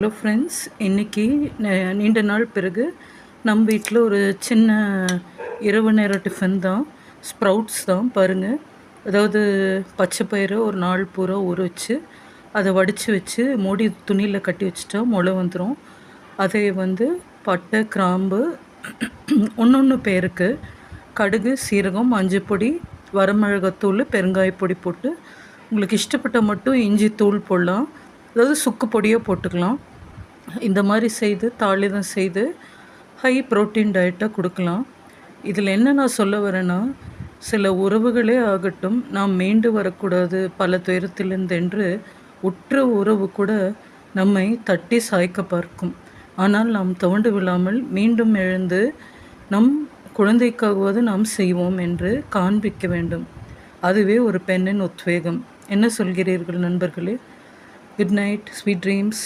Hello friends, இன்றைக்கி நீண்ட நாள் பிறகு நம் வீட்டில் ஒரு சின்ன இரவு நேர டிஃபன் தான். ஸ்ப்ரவுட்ஸ் தான் பாருங்கள். அதாவது பச்சை பயிரை ஒரு நாள் பூரா ஊற வச்சு அதை வடித்து வச்சு மூடி துணியில் கட்டி வச்சுட்டா முளை வந்துடும். அதை பட்டை, கிராம்பு, ஒன்று பேருக்கு கடுகு, சீரகம், மஞ்சப்பொடி, வரமிளகாத்தூள், பெருங்காயப்பொடி போட்டு உங்களுக்கு இஷ்டப்பட்ட மட்டும் இஞ்சி தூள் போடலாம். அதாவது சுக்கு பொடியோ போட்டுக்கலாம். இந்த மாதிரி செய்து தாளிதம் செய்து ஹை ப்ரோட்டீன் டயட்டாக கொடுக்கலாம். இதில் என்ன நான் சொல்ல வரேன்னா, சில உறவுகளே ஆகட்டும், நாம் மீண்டு வரக்கூடாது பல துயரத்திலிருந்து என்று உற்ற உறவு கூட நம்மை தட்டி சாய்க்க பார்க்கும். ஆனால் நாம் துவண்டு விழாமல் மீண்டும் எழுந்து நம் குழந்தைக்காகவது நாம் செய்வோம் என்று காண்பிக்க வேண்டும். அதுவே ஒரு பெண்ணின் உத்வேகம். என்ன சொல்கிறீர்கள் நண்பர்களே? Good night, sweet dreams.